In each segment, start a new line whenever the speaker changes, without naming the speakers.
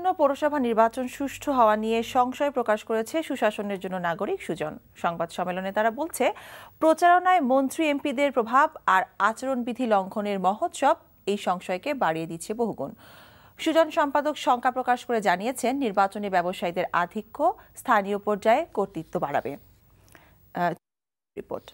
আসন্ন পৌরসভা নির্বাচন সুষ্ঠু হওয়া নিয়ে সংশয় প্রকাশ করেছে সুশাসনের জন্য নাগরিক সুজন। সংবাদ সম্মেলনে তারা বলছে, প্রচারণায় মন্ত্রী এমপিদের প্রভাব আর আচরণবিধি লঙ্ঘনের মহোৎসব এই সংশয়কে বাড়িয়ে দিচ্ছে বহুগুণ। সুজন সম্পাদক শঙ্কা প্রকাশ করে জানিয়েছেন, নির্বাচনী ব্যবসায়ীদের আধিক্য স্থানীয় পর্যায়ে কর্তৃত্ব বাড়াবে। রিপোর্ট।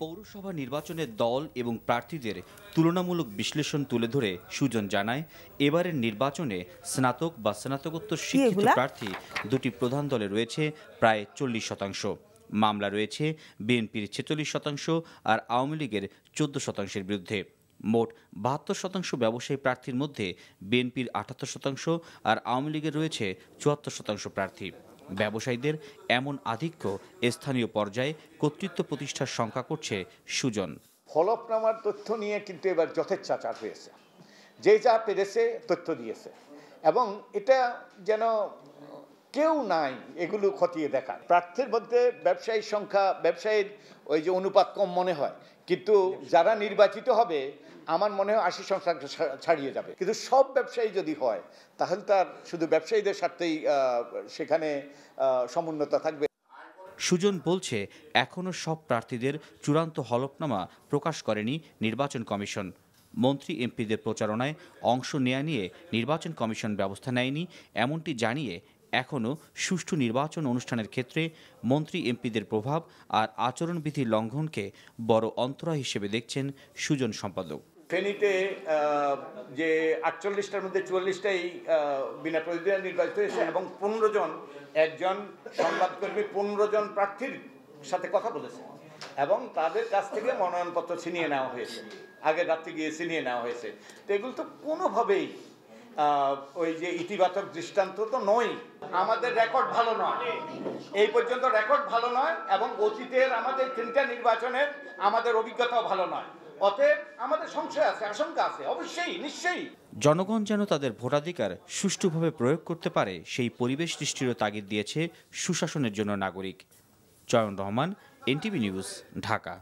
পৌরসভা নির্বাচনের দল এবং প্রার্থীদের তুলনামূলক বিশ্লেষণ তুলে ধরে সুজন জানায়, এবারের নির্বাচনে স্নাতক বা স্নাতকোত্তর শিক্ষিত প্রার্থী দুটি প্রধান দলে রয়েছে প্রায় 40%। মামলা রয়েছে বিএনপির 46% আর আওয়ামী লীগের 14%-এর বিরুদ্ধে। মোট 72% ব্যবসায়ী প্রার্থীর মধ্যে বিএনপির 78% আর আওয়ামী লীগের রয়েছে 74% প্রার্থী। ব্যবসায়ীদের এমন আধিক্য স্থানীয় পর্যায়ে কর্তৃত্ব প্রতিষ্ঠার শঙ্কা করছে সুজন।
হলফনামার তথ্য নিয়ে কিন্তু এবার যথেচ্ছাচার হয়েছে, যে যা পেরেছে তথ্য দিয়েছে, এবং এটা যেন কেউ নাই এগুলো খতিয়ে দেখা। প্রার্থীর মধ্যে ব্যবসায়ীর সংখ্যা, ব্যবসায়ীর ওই যে অনুপাত কম মনে হয়, কিন্তু যারা নির্বাচিত হবে আমার মনে হয় 80% ছাড়িয়ে যাবে। কিন্তু সব ব্যবসায়ী যদি হয় তাহলে তার শুধু ব্যবসায়ীদের স্বার্থেই সেখানে সমুন্নতা থাকবে।
সুজন বলছে, এখনো সব প্রার্থীদের চূড়ান্ত হলফনামা প্রকাশ করেনি নির্বাচন কমিশন। মন্ত্রী এমপিদের প্রচারণায় অংশ নেয়া নিয়ে নির্বাচন কমিশন ব্যবস্থা নেয়নি এমনটি জানিয়ে এখনও সুষ্ঠু নির্বাচন অনুষ্ঠানের ক্ষেত্রে মন্ত্রী এমপিদের প্রভাব আর আচরণবিধি লঙ্ঘনকে বড় অন্তরায় হিসেবে দেখছেন সুজন সম্পাদক।
ফেনীতে যে 48টার মধ্যে 44টাই বিনা প্রতিদ্বন্দ্বিতায় নির্বাচিত হয়েছে, এবং 15 জন, একজন সংবাদকর্মী 15 জন প্রার্থীর সাথে কথা বলেছে এবং তাদের কাছ থেকে মনোনয়নপত্র ছিনিয়ে নেওয়া হয়েছে, আগের রাত্রে গিয়ে ছিনিয়ে নেওয়া হয়েছে। তো এগুলো তো কোনোভাবেই ওই যে ইতিবাচক দৃষ্টান্ত তো নয়। আমাদের রেকর্ড ভালো নয়, এই পর্যন্ত রেকর্ড ভালো নয়, এবং অতীতের আমাদের 3টা নির্বাচনের আমাদের অভিজ্ঞতাও ভালো নয়। অতএব আমাদের সংশয় আছে, আশঙ্কা আছে, অবশ্যই, নিশ্চয়ই।
জনগণ যেন তাদের ভোটাধিকার সুষ্ঠুভাবে প্রয়োগ করতে পারে সেই পরিবেশ সৃষ্টিরও তাগিদ দিয়েছে সুশাসনের জন্য নাগরিক। চয়ন রহমান, এনটিভি নিউজ, ঢাকা।